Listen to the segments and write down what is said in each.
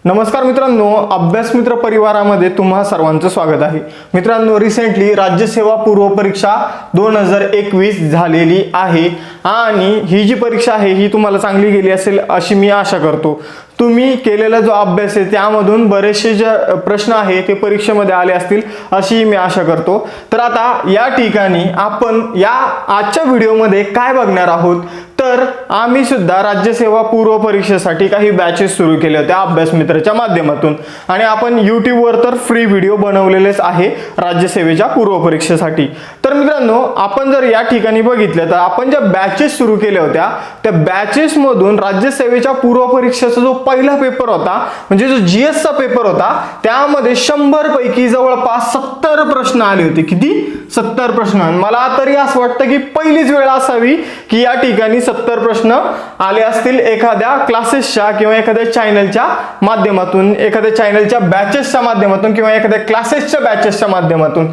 नमस्कार मित्रांनो, अभ्यास मित्र परिवारामध्ये तुम्हा सर्वांचं स्वागत आहे. मित्रांनो, रिसेंटली राज्यसेवा पूर्व परीक्षा 2021 झालेली आहे आणि ही जी परीक्षा आहे ही तुम्हाला चांगली गेली असेल अशी मी आशा करतो. तुम्ही केलेला जो अभ्यास आहे त्यामधून बरेचसे जे प्रश्न आहे ते परीक्षेमध्ये आले असतील अशी मी आशा करतो. तर आता या ठिकाणी आपण या आजच्या व्हिडिओमध्ये काय बघणार आहोत, तर आम्ही सुद्धा राज्यसेवा पूर्व परीक्षेसाठी काही बॅचेस सुरू केले होते अभ्यास मित्रच्या माध्यमातून आणि आपण यूट्यूबवर तर फ्री व्हिडिओ बनवलेलेच आहे राज्यसेवेच्या पूर्व परीक्षेसाठी. तर मित्रांनो, आपण जर या ठिकाणी बघितलं तर आपण ज्या बॅचेस सुरू केल्या होत्या त्या बॅचेस मधून राज्यसेवेच्या पूर्व परीक्षेचा जो पहिला पेपर होता म्हणजे जो जीएस चा पेपर होता त्यामध्ये 100 पैकी जवळपास 70 प्रश्न आले होते. किती? 70 प्रश्न. मला तरी असं वाटतं की पहिलीच वेळ असावी की या ठिकाणी 70 प्रश्न आले असतील एखाद्या क्लासेसच्या किंवा एखाद्या चॅनलच्या माध्यमातून, एखाद्या चॅनलच्या बॅचेसच्या माध्यमातून किंवा एखाद्या क्लासेसच्या बॅचेसच्या माध्यमातून.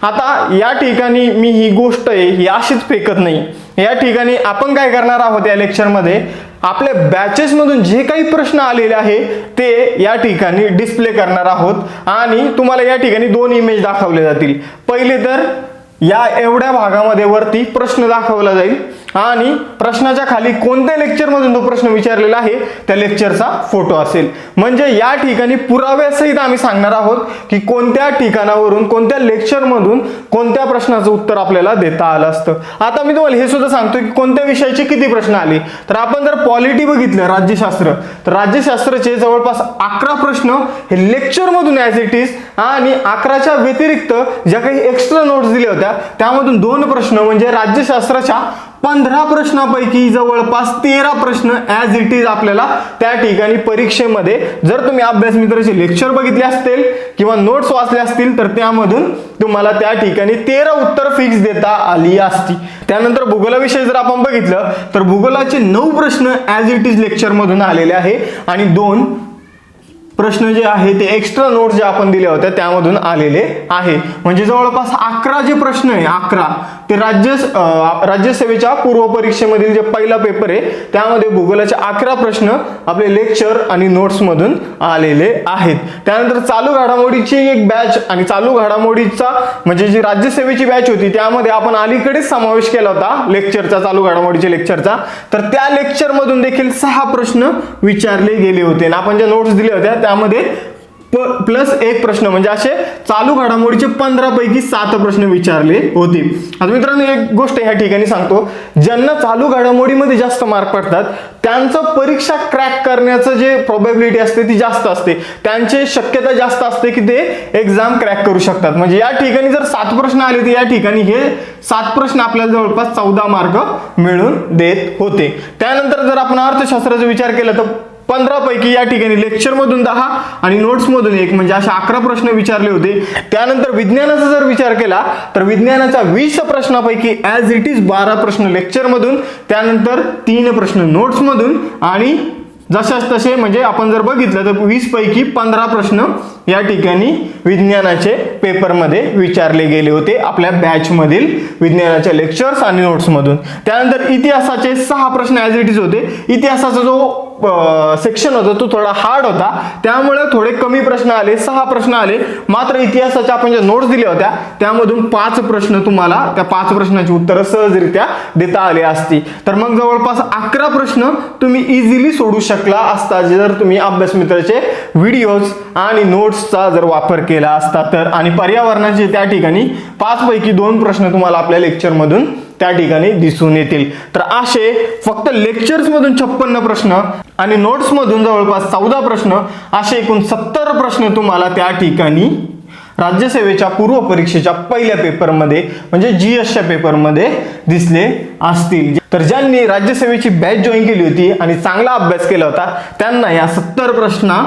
आता या ठिकाणी मी ही गोष्ट आहे ही अशीच फेकत नाही. या ठिकाणी आपण काय करणार आहोत, या लेक्चरमध्ये आपल्या बॅचेस मधून जे काही प्रश्न आलेले आहे ते या ठिकाणी डिस्प्ले करणार आहोत आणि तुम्हाला या ठिकाणी 2 इमेज दाखवले जातील. पहिले तर या एवढ्या भागामध्ये वरती प्रश्न दाखवला जाईल आणि प्रश्नाच्या खाली कोणत्या लेक्चर मधून तो प्रश्न विचारलेला आहे त्या लेक्चरचा फोटो असेल. म्हणजे या ठिकाणी पुराव्यासहित आम्ही सांगणार आहोत की कोणत्या ठिकाणावरून कोणत्या लेक्चर मधून कोणत्या प्रश्नाचं उत्तर आपल्याला देता आलं असतं. आता मी तुम्हाला हे सुद्धा सांगतो की कोणत्या विषयाचे किती प्रश्न आले. तर आपण जर पॉलिटी बघितलं, राज्यशास्त्र, तर राज्यशास्त्राचे जवळपास 11 प्रश्न हे लेक्चर मधून ॲज इट इज आणि 11च्या व्यतिरिक्त ज्या काही एक्स्ट्रा नोट्स दिल्या होत्या त्यामधून 2 प्रश्न म्हणजे राज्यशास्त्राच्या 15 प्रश्नापैकी जवळपास 13 प्रश्न ॲज इट इज आपल्याला त्या ठिकाणी परीक्षेमध्ये जर तुम्ही अभ्यास मित्राचे लेक्चर बघितले असतील किंवा नोट्स वाचले असतील तर त्यामधून तुम्हाला त्या ठिकाणी 13 उत्तर फिक्स देता आली असती. त्यानंतर भूगोलाविषयी जर आपण बघितलं तर भूगोलाचे 9 प्रश्न ॲज इट इज लेक्चर मधून आलेले आहे आणि 2 प्रश्न जे आहे ते एक्स्ट्रा नोट्स जे आपण दिल्या होत्या त्यामधून आलेले आहे. म्हणजे जवळपास 11 जे प्रश्न आहे 11 ते राज्यसेवेच्या पूर्व परीक्षेमधील जे पहिला पेपर आहे त्यामध्ये भूगोलाचे 11 प्रश्न आपले लेक्चर आणि नोट्स मधून आलेले आहेत. त्यानंतर चालू घडामोडीची एक बॅच आणि चालू घडामोडीचा म्हणजे जी राज्यसेवेची बॅच होती त्यामध्ये आपण अलीकडेच समावेश केला होता लेक्चरचा, चालू घडामोडीच्या लेक्चरचा. तर त्या लेक्चर मधून देखील 6 प्रश्न विचारले गेले होते आणि आपण ज्या नोट्स दिल्या होत्या त्यामध्ये प्लस 1 प्रश्न म्हणजे असे चालू घडामोडीचे 15 पैकी 7 प्रश्न विचारले होते. आता मित्रांनो, एक गोष्ट ह्या ठिकाणी सांगतो, ज्यांना चालू घडामोडीमध्ये जास्त मार्क पडतात त्यांचं परीक्षा क्रॅक करण्याचं जे प्रोबॅबिलिटी असते ती जास्त असते, त्यांची शक्यता जास्त असते की ते एक्झाम क्रॅक करू शकतात. म्हणजे या ठिकाणी जर 7 प्रश्न आले तर या ठिकाणी हे 7 प्रश्न आपल्याला जवळपास 14 मार्क मिळून देत होते. त्यानंतर जर आपण अर्थशास्त्राचा विचार केला तर 15 पैकी या ठिकाणी लेक्चर मधून 10 आणि नोट्स मधून 1 म्हणजे असे 11 प्रश्न विचारले होते. त्यानंतर विज्ञानाचा जर विचार केला तर विज्ञानाच्या 20 प्रश्नापैकी ॲज इट इज 12 प्रश्न लेक्चर मधून, त्यानंतर 3 प्रश्न नोट्स मधून आणि जशाच तसे म्हणजे आपण जर बघितलं तर 20 पैकी 15 प्रश्न या ठिकाणी विज्ञानाचे पेपरमध्ये विचारले गेले होते आपल्या बॅच मधील विज्ञानाच्या लेक्चर्स आणि नोट्स मधून. त्यानंतर इतिहासाचे 6 प्रश्न ॲज इट इज होते. इतिहासाचा जो सेक्शन होता तो थोडा हार्ड होता त्यामुळे थोडे कमी प्रश्न आले, 6 प्रश्न आले. मात्र इतिहासाच्या आपण ज्या नोट्स दिल्या होत्या त्यामधून 5 प्रश्न तुम्हाला त्या 5 प्रश्नाची उत्तरं सहजरित्या देता आली असती. तर मग जवळपास 11 प्रश्न तुम्ही इझिली सोडू शकला असता जर तुम्ही अभ्यास मित्राचे व्हिडिओज आणि नोट्सचा जर वापर केला असता तर. आणि पर्यावरणाचे त्या ठिकाणी 5 पैकी 2 प्रश्न तुम्हाला आपल्या लेक्चर मधून त्या ठिकाणी दिसून येतील. तर असे फक्त लेक्चर्स मधून 56 प्रश्न आणि नोट्स मधून जवळपास 14 प्रश्न असे एकूण 70 प्रश्न तुम्हाला त्या ठिकाणी राज्यसेवेच्या पूर्व परीक्षेच्या पहिल्या पेपरमध्ये म्हणजे जीएसच्या पेपरमध्ये दिसले असतील. तर ज्यांनी राज्यसेवेची बॅच जॉईन केली होती आणि चांगला अभ्यास केला होता त्यांना या 70 प्रश्न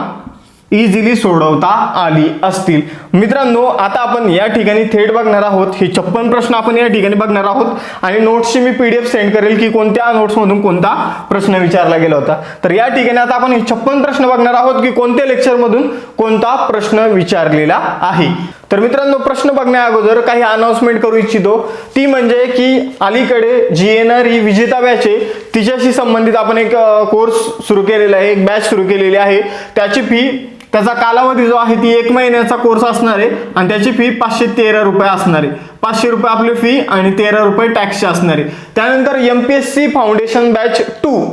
इझिली सोडवता आली असतील. मित्रांनो, आता आपण या ठिकाणी थेट बघणार आहोत, हे 56 प्रश्न आपण या ठिकाणी बघणार आहोत आणि नोट्सची मी PDF सेंड करेल की कोणत्या नोट्समधून कोणता प्रश्न विचारला गेला होता. तर या ठिकाणी आता आपण हे 56 प्रश्न बघणार आहोत की कोणत्या लेक्चरमधून कोणता प्रश्न विचारलेला आहे. तर मित्रांनो, प्रश्न बघण्या अगोदर काही अनाउन्समेंट करू इच्छितो, ती म्हणजे की अलीकडे जी येणारी विजेता बॅच आहे तिच्याशी संबंधित आपण एक कोर्स सुरू केलेला आहे, एक बॅच सुरू केलेली आहे. त्याची फी, त्याचा कालावधी जो आहे ती 1 महिन्याचा कोर्स असणार आहे आणि त्याची फी 513 रुपये असणार आहे. 500 रुपये आपली फी आणि 13 रुपये टॅक्सची असणार आहे. त्यानंतर MPSC फाउंडेशन बॅच 2,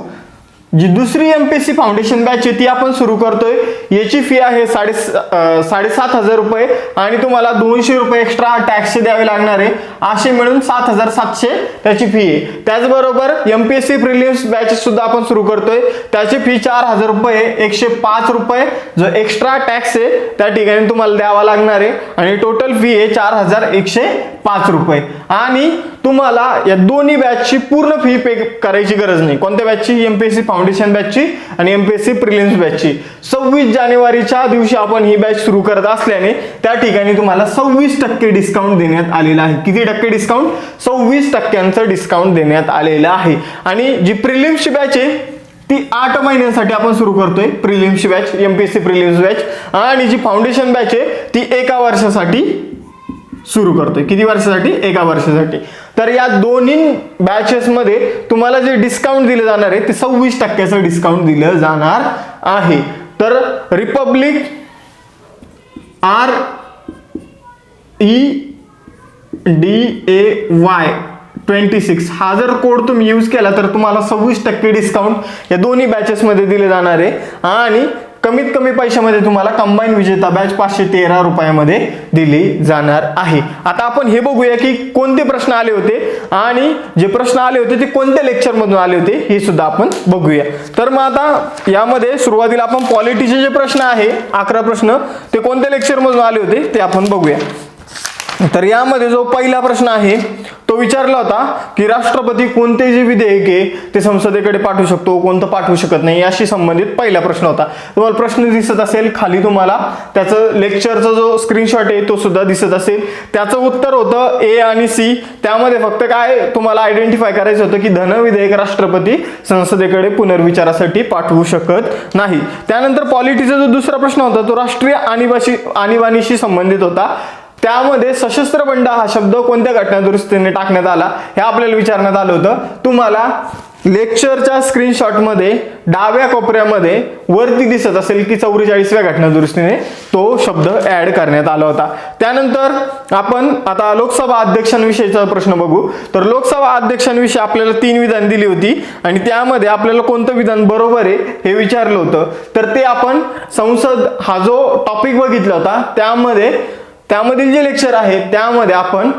जी दुसरी MPSC फाउंडेशन बॅच आहे ती आपण सुरू करतोय. याची फी आहे 7,500 रुपये आणि तुम्हाला 200 रुपये एक्स्ट्रा टॅक्सचे द्यावे लागणार आहे. असे मिळून 7,700 त्याची फी आहे. त्याचबरोबर MPSC प्रिलिम्स बॅच सुद्धा आपण सुरू करतोय. त्याची फी 4,000 रुपये, 105 रुपये जो एक्स्ट्रा टॅक्स आहे त्या ठिकाणी तुम्हाला द्यावा लागणार आहे आणि टोटल फी आहे 4,105 रुपये. आणि तुम्हाला या दोन्ही बॅचची पूर्ण फी पे करायची गरज नाही. कोणत्या बॅचची? MPSC फाउंडेशन बॅचची आणि MPSC प्रिलिम्स बॅचची. 26 जानेवारीच्या दिवशी आपण ही बॅच सुरू करत असल्याने त्या ठिकाणी तुम्हाला 26% डिस्काउंट देण्यात आलेला आहे. किती टक्के डिस्काउंट? 26% डिस्काउंट देण्यात आलेला आहे. आणि जी प्रिलिम्सची बॅच आहे ती 8 महिन्यांसाठी आपण सुरू करतोय. प्रिलिम्सची बॅच, MPSC प्रिलिम्स बॅच, आणि जी फाउंडेशन बॅच आहे ती 1 वर्षासाठी सुरू करतोय. किती वर्षासाठी? 1 वर्षासाठी. तर या दोन्ही बॅचेस मध्ये तुम्हाला जे डिस्काउंट दिले जाणार आहे ते 26% डिस्काउंट दिलं जाणार आहे. तर रिपब्लिक REDAY 26 हा जर कोड तुम्ही यूज केला तर तुम्हाला 26% डिस्काउंट या दोन्ही बॅचेस मध्ये दिले जाणार आहे आणि कमीत कमी पैशामध्ये तुम्हाला कंबाईन विजेता बॅच 513 रुपयामध्ये दिली जाणार आहे. आता आपण हे बघूया की कोणते प्रश्न आले होते आणि जे प्रश्न आले होते ते कोणत्या लेक्चर मधून आले होते हे सुद्धा आपण बघूया. तर मग आता यामध्ये सुरुवातीला आपण पॉलिटीचे जे प्रश्न आहे 11 प्रश्न ते कोणत्या लेक्चर मधून आले होते ते आपण बघूया. तर यामध्ये जो पहिला प्रश्न आहे तो विचारला होता की राष्ट्रपती कोणते जे विधेयक आहे ते संसदेकडे पाठवू शकतो, कोणतं पाठवू शकत नाही, याशी संबंधित पहिला प्रश्न होता. तुम्हाला प्रश्न दिसत असेल खाली, तुम्हाला त्याचं लेक्चरचा जो स्क्रीनशॉट आहे तो सुद्धा दिसत असेल. त्याचं उत्तर होतं A आणि C. त्यामध्ये फक्त काय तुम्हाला आयडेंटिफाय करायचं होतं की धन विधेयक राष्ट्रपती संसदेकडे पुनर्विचारासाठी पाठवू शकत नाही. त्यानंतर पॉलिटीचा जो दुसरा प्रश्न होता तो राष्ट्रीय आणीबाणीशी संबंधित होता. त्यामध्ये सशस्त्र बंड हा शब्द कोणत्या घटना दुरुस्तीने टाकण्यात आला हे आपल्याला विचारण्यात आलं होतं. तुम्हाला लेक्चरच्या स्क्रीनशॉट मध्ये डाव्या कोपऱ्यामध्ये वरती दिसत असेल की 44व्या घटना दुरुस्तीने तो शब्द ऍड करण्यात आला होता. त्यानंतर आपण आता लोकसभा अध्यक्षांविषयीचा प्रश्न बघू. तर लोकसभा अध्यक्षांविषयी आपल्याला 3 विधान दिली होती आणि त्यामध्ये आपल्याला कोणतं विधान बरोबर आहे हे विचारलं होतं. तर ते आपण संसद हा जो टॉपिक बघितला होता त्यामधील जे लेक्चर आहे त्यामध्ये आपण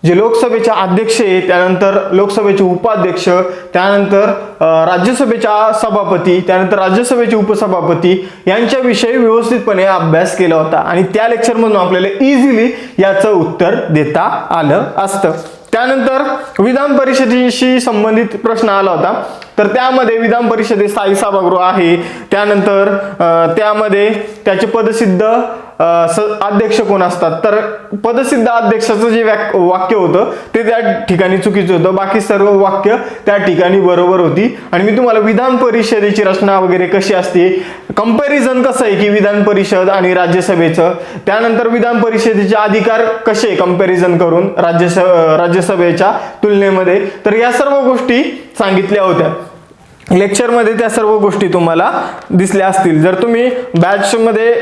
जे लोकसभेचे अध्यक्ष आहे, त्यानंतर लोकसभेचे उपाध्यक्ष, त्यानंतर राज्यसभेच्या सभापती, त्यानंतर राज्यसभेचे उपसभापती यांच्याविषयी व्यवस्थितपणे अभ्यास केला होता आणि त्या लेक्चरमधून आपल्याला इझिली याचं उत्तर देता आलं असतं. त्यानंतर विधान परिषदेशी संबंधित प्रश्न आला होता. तर त्यामध्ये विधान परिषदेत स्थायी सभागृह आहे, त्यानंतर त्यामध्ये त्याचे पदसिद्ध अध्यक्ष कोण असतात. तर पदसिद्ध अध्यक्षाचं जे वाक्य होतं ते त्या ठिकाणी चुकीचं होतं, बाकी सर्व वाक्य त्या ठिकाणी बरोबर होती. आणि मी तुम्हाला विधान परिषदेची रचना वगैरे कशी असते, कंपॅरिझन कसं आहे की विधान परिषद आणि राज्यसभेचं, त्यानंतर विधान परिषदेचे अधिकार कसे कंपॅरिझन करून राज्यसभेच्या तुलनेमध्ये, तर या सर्व गोष्टी सांगितल्या होत्या लेक्चरमध्ये. त्या सर्व गोष्टी तुम्हाला दिसल्या असतील. जर तुम्ही बॅचमध्ये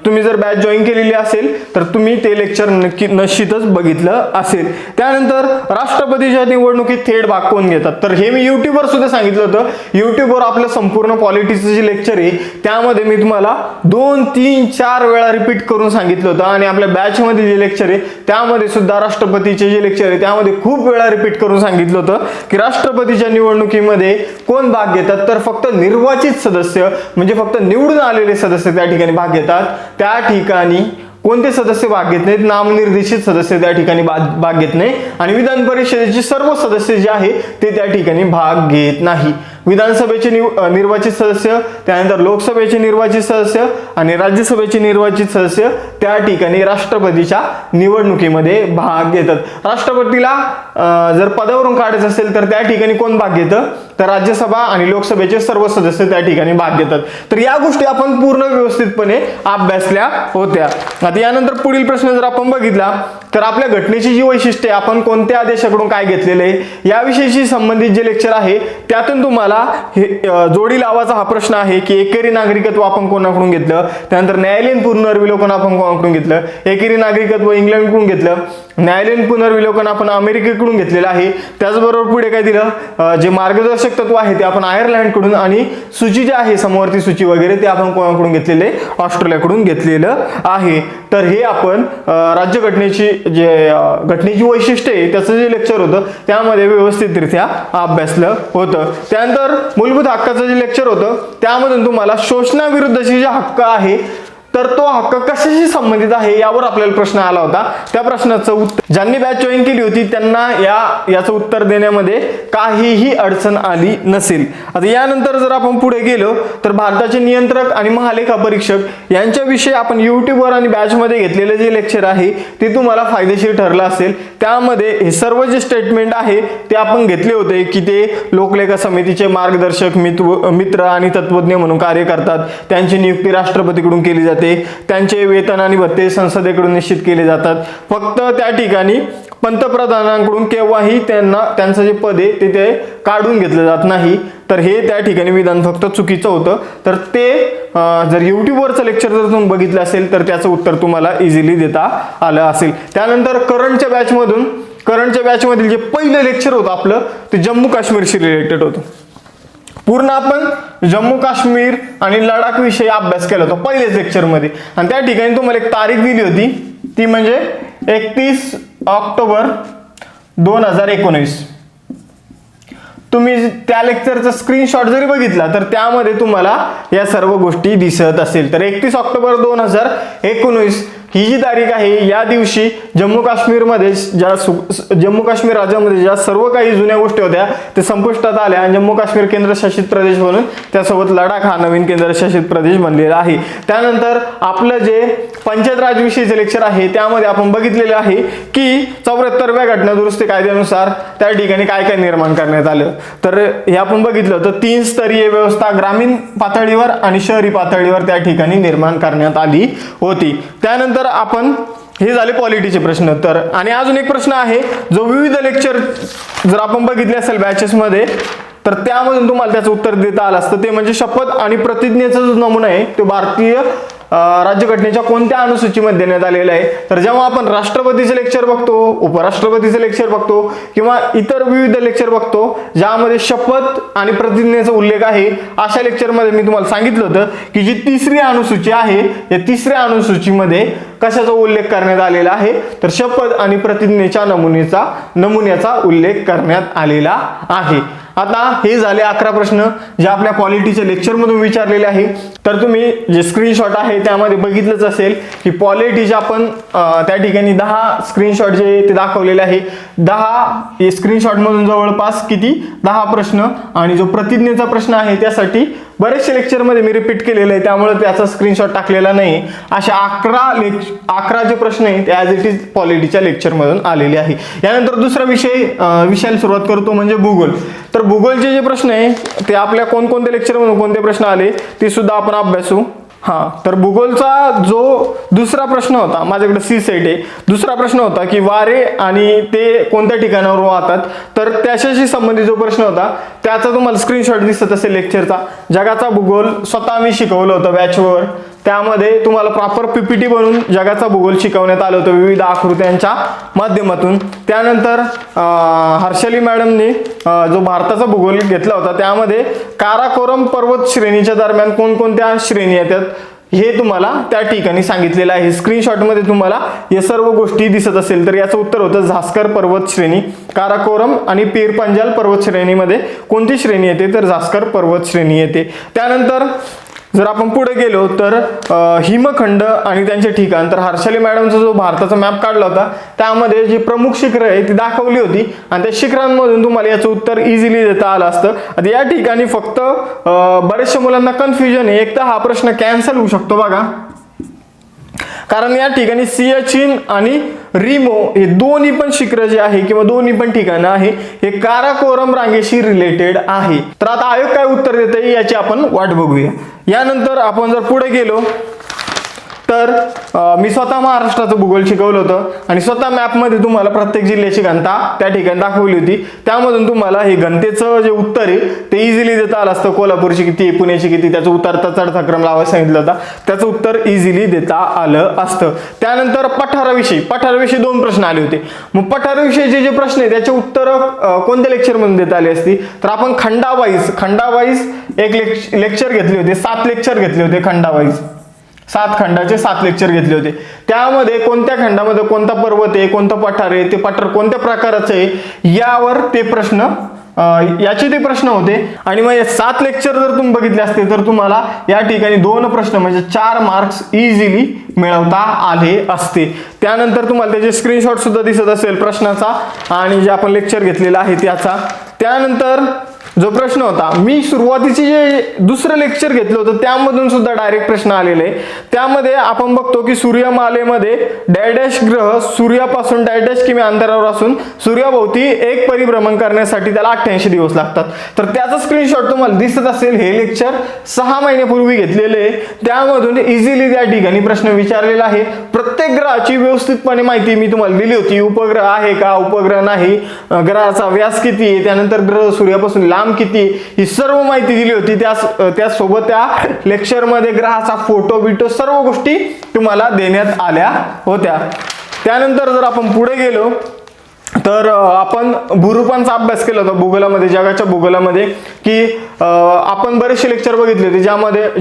तुम्ही जर बॅच जॉईन केलेली असेल तर तुम्ही ते लेक्चर निश्चितच बघितलं असेल. त्यानंतर राष्ट्रपतीच्या निवडणुकीत थेट भाग कोण घेतात, तर हे मी युट्यूबवर सुद्धा सांगितलं होतं. युट्यूबवर आपलं संपूर्ण पॉलिटिक्सचं जे लेक्चर आहे त्यामध्ये मी तुम्हाला 2, 3, 4 वेळा रिपीट करून सांगितलं होतं आणि आपल्या बॅचमध्ये जे लेक्चर आहे त्यामध्ये सुद्धा राष्ट्रपतीचे जे लेक्चर आहे त्यामध्ये खूप वेळा रिपीट करून सांगितलं होतं की राष्ट्रपतीच्या निवडणुकीमध्ये कोण भाग घेतात, तर फक्त निर्वाचित सदस्य म्हणजे फक्त निवडून आलेले सदस्य त्या ठिकाणी भाग घेतात. त्या ठिकाणी कोणते सदस्य भाग घेत नाहीत, नामनिर्देशित सदस्य त्या ठिकाणी भाग घेत नाही आणि विधान परिषदेचे सर्व सदस्य जे आहे ते त्या ठिकाणी भाग घेत नाही. विधानसभेचे निर्वाचित सदस्य, त्यानंतर लोकसभेचे निर्वाचित सदस्य आणि राज्यसभेचे निर्वाचित सदस्य त्या ठिकाणी राष्ट्रपतीच्या निवडणुकीमध्ये भाग घेतात. राष्ट्रपतीला जर पदावरून काढायचं असेल तर त्या ठिकाणी कोण भाग घेतं, तर राज्यसभा आणि लोकसभेचे सर्व सदस्य त्या ठिकाणी भाग घेतात. तर या गोष्टी आपण पूर्ण व्यवस्थितपणे अभ्यासल्या होत्या. आता यानंतर पुढील प्रश्न जर आपण बघितला तर आपल्या घटनेची जी वैशिष्ट्ये आपण कोणत्या आदेशाकडून काय घेतलेले आहे याविषयीशी संबंधित जे लेक्चर आहे त्यातून तुम्हाला हे जोडी लावाचा हा प्रश्न आहे की एकेरी नागरिकत्व आपण कोणाकडून घेतलं, त्यानंतर न्यायालयीन पुनर्विलोकन आपण कोणाकडून घेतलं, एकेरी नागरिकत्व इंग्लंडकडून घेतलं, न्यायालयीन पुनर्विलोकन आपण अमेरिकेकडून घेतलेलं आहे. त्याचबरोबर पुढे काय दिलं, जे मार्गदर्शक तत्व आहे ते आपण आयर्लंडकडून आणि सूची जी आहे समवर्ती सूची वगैरे ते आपण कोणाकडून घेतलेले, ऑस्ट्रेलियाकडून घेतलेलं आहे. तर हे आपण राज्यघटनेची जे घटनेची वैशिष्ट्ये आहे त्याचं जे लेक्चर होतं त्यामध्ये व्यवस्थितरित्या अभ्यासलं होतं. त्यानंतर मूलभूत हक्काचं जे लेक्चर होतं त्यामधून तुम्हाला शोषणाविरुद्धचे जे हक्क आहे तर तो हक्क कशाशी संबंधित आहे यावर आपल्याला प्रश्न आला होता. त्या प्रश्नाचं उत्तर ज्यांनी बॅच जॉईन केली होती त्यांना याचं उत्तर देण्यामध्ये काहीही अडचण आली नसेल. आता यानंतर जर आपण पुढे गेलो तर भारताचे नियंत्रक आणि महालेखा परीक्षक यांच्याविषयी आपण युट्यूबवर आणि बॅचमध्ये घेतलेले जे लेक्चर आहे ते तुम्हाला फायदेशीर ठरलं असेल. त्यामध्ये हे सर्व जे स्टेटमेंट आहे ते आपण घेतले होते की ते लोकलेखा समितीचे मार्गदर्शक मित्र आणि तत्वज्ञ म्हणून कार्य करतात, त्यांची नियुक्ती राष्ट्रपतीकडून केली जाते, त्यांचे वेतन आणि भत्ते संसदेकडून निश्चित केले जातात. फक्त त्या ठिकाणी पंतप्रधानांकडून केव्हाही त्यांचं जे पद आहे ते काढून घेतलं जात नाही. तर हे त्या ठिकाणी विधान फक्त चुकीचं होतं. तर ते जर युट्यूबवरचं लेक्चर जर तुम्ही बघितलं असेल तर त्याचं उत्तर तुम्हाला इझिली देता आलं असेल. त्यानंतर करंटच्या बॅचमधील जे पहिलं लेक्चर होतं आपलं ते जम्मू काश्मीरशी रिलेटेड होतं. पूर्ण आपण जम्मू काश्मीर आणि लडाख विषयी अभ्यास केला होता पहिल्याच लेक्चरमध्ये आणि त्या ठिकाणी तुम्हाला एक तारीख दिली होती ती म्हणजे 31 ऑक्टोबर 2019. तुम्ही त्या लेक्चरचा स्क्रीनशॉट जरी बघितला तर त्यामध्ये तुम्हाला या सर्व गोष्टी दिसत असेल. तर 31 ऑक्टोबर 2019 ही जी तारीख आहे या दिवशी जम्मू काश्मीर राज्यामध्ये ज्या सर्व काही जुन्या गोष्टी होत्या ते संपुष्टात आल्या आणि जम्मू काश्मीर केंद्रशासित प्रदेश म्हणून त्यासोबत लडाख हा नवीन केंद्रशासित प्रदेश बनलेला आहे. त्यानंतर आपलं जे पंचायत राज विषयीचे लेक्चर आहे त्यामध्ये आपण बघितलेले आहे की 74व्या घटना दुरुस्ती कायद्यानुसार त्या ठिकाणी काय काय निर्माण करण्यात आलं. तर हे आपण बघितलं तर 3 स्तरीय व्यवस्था ग्रामीण पातळीवर आणि शहरी पातळीवर त्या ठिकाणी निर्माण करण्यात आली होती. त्यानंतर आपण हे झाले पॉलिटीचे प्रश्न. तर आणि अजून एक प्रश्न आहे जो विविध लेक्चर जर आपण बघितले असेल बॅचेस मध्ये तर त्यामधून तुम्हाला त्याचं उत्तर देता आलं असतं. ते म्हणजे शपथ आणि प्रतिज्ञेचा जो नमुना आहे तो भारतीय राज्यघटनेच्या कोणत्या अनुसूचीमध्ये देण्यात आलेला आहे. तर जेव्हा आपण राष्ट्रपतीचे लेक्चर बघतो, उपराष्ट्रपतीचे लेक्चर बघतो किंवा इतर विविध लेक्चर बघतो ज्यामध्ये शपथ आणि प्रतिज्ञेचा उल्लेख आहे अशा लेक्चरमध्ये मी तुम्हाला सांगितलं होतं की जी तिसरी अनुसूची आहे या तिसऱ्या अनुसूचीमध्ये कशाचा उल्लेख करण्यात आलेला आहे तर शपथ आणि प्रतिज्ञेच्या नमुन्याचा उल्लेख करण्यात आलेला आहे. आता हे झाले 11 प्रश्न जे आपल्या पॉलिटीच्या लेक्चर मधून विचारलेले आहे. तर तुम्ही जे स्क्रीनशॉट आहे त्यामध्ये बघितलंच असेल की पॉलिटीचे आपण त्या ठिकाणी 10 स्क्रीनशॉट जे ते दाखवलेले आहे. 10 स्क्रीनशॉट मधून जवळपास किती 10 प्रश्न आणि जो प्रतिज्ञेचा प्रश्न आहे त्यासाठी बरेचसे लेक्चर मध्ये मी रिपीट केलेलं आहे त्यामुळे त्याचा स्क्रीनशॉट टाकलेला नाही. अशा 11 जे प्रश्न आहेत ॲज इट इज पॉलिटीच्या लेक्चर मधून आलेले आहे. यानंतर दुसरा विषयाला सुरुवात करतो म्हणजे भूगोल. तर भूगोलचे जे प्रश्न आहे ते आपल्या कोणकोणत्या लेक्चर मधून कोणते प्रश्न आले ते सुद्धा आपण अभ्यासू. तर भूगोलचा जो दुसरा प्रश्न होता माझ्याकडे सी सेट आहे. दुसरा प्रश्न होता की वारे आणि ते कोणत्या ठिकाणावर वाहतात. तर त्याच्याशी संबंधित जो प्रश्न होता त्याचा तुम्हाला स्क्रीनशॉट दिसत असेल लेक्चरचा. जगाचा भूगोल स्वतः मी शिकवलं होतं बॅचवर. त्यामध्ये तुम्हाला प्रॉपर पीपीटी बनवून जगाचा भूगोल शिकवण्यात आलं होतं विविध आकृत्यांच्या माध्यमातून. त्यानंतर हर्षली मॅडमने जो भारताचा भूगोल घेतला होता त्यामध्ये काराकोरम पर्वत श्रेणीच्या दरम्यान कोणकोणत्या श्रेणी येतात हे तुम्हाला त्या ठिकाणी सांगितलेलं आहे. स्क्रीनशॉट मध्ये तुम्हाला या सर्व गोष्टी दिसत असेल तर याचं उत्तर होतं झास्कर पर्वत श्रेणी. काराकोरम आणि पीर पंजाल पर्वत श्रेणीमध्ये कोणती श्रेणी येते तर झास्कर पर्वत श्रेणी येते. त्यानंतर जर आपण पुढे गेलो तर हिमखंड आणि त्यांचे ठिकाण, तर हर्षाली मॅडमचा जो भारताचा मॅप काढला होता त्यामध्ये जी प्रमुख शिखरं आहे ती दाखवली होती आणि त्या शिखरांमधून तुम्हाला याचं उत्तर इझिली देता आलं असतं. आता या ठिकाणी फक्त बऱ्याचशा मुलांना कन्फ्युजन आहे, एक तर हा प्रश्न कॅन्सल होऊ शकतो बघा, कारण या ठिकाणी सियाचीन आणि रिमो हे दोन्ही पण शिखर जे आहे किंवा दोन्ही पण ठिकाणं आहे हे काराकोरम रांगेशी रिलेटेड आहे. तर आता आयोग काय उत्तर देते याची आपण वाट बघूया. यानंतर आपण जर पुढे गेलो तर मी स्वतः महाराष्ट्राचं भूगोल शिकवलं होतं आणि स्वतः मॅपमध्ये तुम्हाला प्रत्येक जिल्ह्याची घनता त्या ठिकाणी दाखवली होती. त्यामधून तुम्हाला हे घनतेचं जे उत्तर आहे ते इझिली देता आलं असतं. कोल्हापूरची किती, पुण्याची किती, त्याचं उतरता चढता क्रम लावायला सांगितलं होता, त्याचं उत्तर इझिली देता आलं असतं. त्यानंतर पठाराविषयी 2 प्रश्न आले होते. मग पठाराविषयीचे जे प्रश्न आहे त्याचे उत्तर कोणत्या लेक्चरमधून देता आली असती, तर आपण खंडावाईज एक लेक्चर घेतले होते, 7 लेक्चर घेतले होते खंडावाईज. 7 खंडाचे 7 लेक्चर घेतले होते. त्यामध्ये कोणत्या खंडामध्ये कोणता पर्वत आहे, कोणतं पठार आहे, ते पठार कोणत्या प्रकारचं आहे यावर ते प्रश्न याचे ते प्रश्न होते. आणि मग 7 लेक्चर जर तुम्ही बघितले असते तर तुम्हाला या ठिकाणी 2 प्रश्न म्हणजे 4 मार्क्स इझिली मिळवता आले असते. त्यानंतर तुम्हाला त्याचे स्क्रीनशॉट सुद्धा दिसत असेल प्रश्नाचा आणि जे आपण लेक्चर घेतलेला आहे त्याचा. त्यानंतर जो प्रश्न होता, मी सुरुवातीचे जे दुसरं लेक्चर घेतलं होतं त्यामधून सुद्धा डायरेक्ट प्रश्न आलेले. त्यामध्ये आपण बघतो की सूर्यमालेमध्ये डॅडॅश ग्रह सूर्यापासून डॅडॅश किमी अंतरावर असून सूर्याभोवती एक परिभ्रमण करण्यासाठी त्याला 88 दिवस लागतात. तर त्याचा स्क्रीनशॉट तुम्हाला दिसत असेल. हे लेक्चर 6 महिन्यापूर्वी घेतलेले, त्यामधून इझिली त्या ठिकाणी प्रश्न विचारलेला आहे. प्रत्येक ग्रहाची व्यवस्थितपणे माहिती मी तुम्हाला दिली होती. उपग्रह आहे का, उपग्रह नाही, ग्रहाचा व्यास किती आहे, त्यानंतर ग्रह सूर्यापासून लांब किती, ही सर्व माहिती दिली होती. त्यासोबत त्या लेक्चर मध्ये ग्रहाचा फोटो बिटो सर्व गोष्टी तुम्हाला देण्यात आल्या होत्या. त्यानंतर जर आपण पुढे गेलो तर आपण भूरूपांचा अभ्यास केला होता भूगोलामध्ये, जगाच्या भूगोलामध्ये, की आपण बरेचसे लेक्चर बघितले होते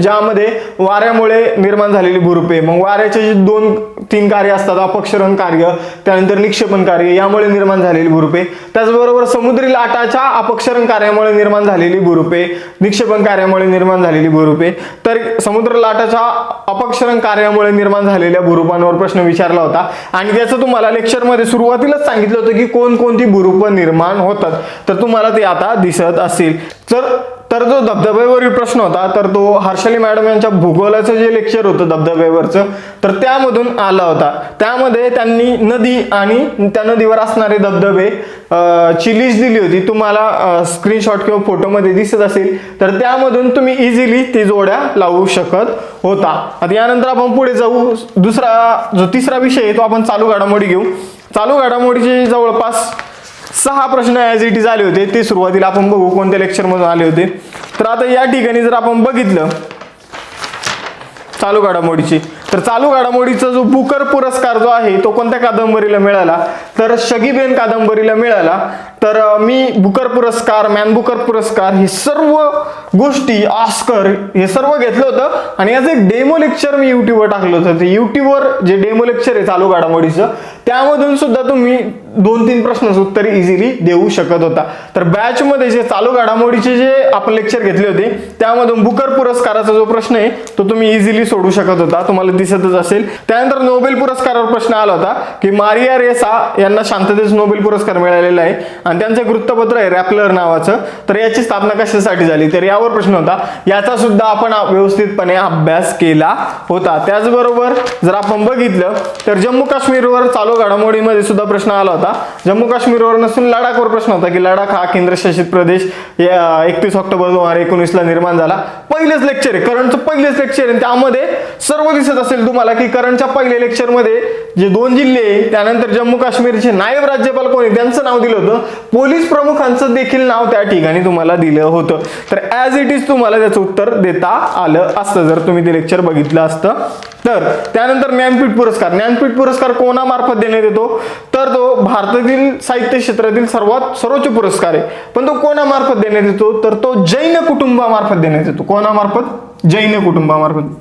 ज्यामध्ये वाऱ्यामुळे निर्माण झालेली भूरूपे. मग वाऱ्याचे जे 2-3 कार्य असतात, अपक्षरण कार्य, त्यानंतर निक्षेपण कार्य, यामुळे निर्माण झालेली भूरूपे. त्याचबरोबर समुद्री लाटाच्या अपक्षरण कार्यामुळे निर्माण झालेली भूरूपे, निक्षेपण कार्यामुळे निर्माण झालेली भूरूपे. तर समुद्र लाटाच्या अपक्षरण कार्यामुळे निर्माण झालेल्या भूरूपांवर प्रश्न विचारला होता आणि त्याचं तुम्हाला लेक्चरमध्ये सुरुवातीलाच सांगितलं होतं की कोणकोणती भूरूप निर्माण होतात. तर तुम्हाला ते आता दिसत असेल. तर जो धबधब्यावरील प्रश्न होता तर तो हर्षाली मॅडम यांच्या भूगोलाचं जे लेक्चर होतं धबधब्यावरचं, तर त्यामधून आला होता. त्यामध्ये त्यांनी नदी आणि त्या नदीवर असणारे धबधबे ची लिस्ट दिली होती. तुम्हाला स्क्रीनशॉट किंवा फोटोमध्ये दिसत असेल. तर त्यामधून तुम्ही इझिली ती जोड्या लावू शकत होता. आता यानंतर आपण पुढे जाऊ. जो तिसरा विषय आहे तो आपण चालू घडामोडी घेऊ. चालू घडामोडीचे जवळपास 6 प्रश्न ॲज इट इज आले होते. ते सुरुवातीला आपण बघू कोणत्या लेक्चर मधून आले होते. तर आता या ठिकाणी जर आपण बघितलं चालू घडामोडीची, तर चालू घडामोडीचा जो बुकर पुरस्कार जो आहे तो कोणत्या कादंबरीला मिळाला, तर शगीबेन कादंबरीला मिळाला. तर मी बुकर पुरस्कार, मॅन बुकर पुरस्कार, ही सर्व गोष्टी, ऑस्कर, हे सर्व घेतलं होतं आणि याचं एक डेमो लेक्चर मी युट्यूबवर टाकलं होतं. ते युट्यूबवर जे डेमो लेक्चर आहे चालू घडामोडीचं, त्यामधून सुद्धा तुम्ही 2-3 प्रश्न उत्तर इझिली देऊ शकत होता. तर बॅच मध्ये जे चालू घडामोडीचे जे आपण लेक्चर घेतले होते त्यामधून बुकर पुरस्काराचा जो प्रश्न आहे तो तुम्ही इझिली सोडू शकत होता, तुम्हाला दिसतच असेल. त्यानंतर नोबेल पुरस्कारावर प्रश्न आला होता की मारिया रेसा यांना शांततेचा नोबेल पुरस्कार मिळालेला आहे आणि त्यांचं एक वृत्तपत्र आहे रॅपलर नावाचं. तर याची स्थापना कशासाठी झाली, तर यावर प्रश्न होता. याचा सुद्धा आपण व्यवस्थितपणे अभ्यास केला होता. त्याचबरोबर जर आपण बघितलं तर जम्मू काश्मीरवर चालू घडामोडीमध्ये सुद्धा प्रश्न आला होता. जम्मू काश्मीरवर नसून लडाखवर प्रश्न होता की लडाख हा केंद्रशासित प्रदेश 31 ऑक्टोबर 2019 ला निर्माण झाला. पहिलेच लेक्चर आहे, करंटचं पहिलेच लेक्चर आहे. त्यामध्ये सर्व दिसत असेल तुम्हाला की करंटच्या पहिल्या लेक्चर मध्ये जे 2 जिल्हे, त्यानंतर जम्मू काश्मीरचे नायब राज्यपाल कोण आहे त्यांचं नाव दिलं होतं, पोलीस प्रमुखांचं देखील नाव त्या ठिकाणी तुम्हाला दिलं होतं. तर ॲज इट इज तुम्हाला त्याचं उत्तर देता आलं असतं जर तुम्ही ते लेक्चर बघितलं असतं तर. त्यानंतर ज्ञानपीठ पुरस्कार कोणामार्फत देण्यात येतो, तर तो भारतातील साहित्य क्षेत्रातील सर्वोच्च पुरस्कार आहे. पण तो कोणामार्फत देण्यात येतो, तर तो जैन कुटुंबामार्फत देण्यात येतो. कोणामार्फत, जैन कुटुंबामार्फत.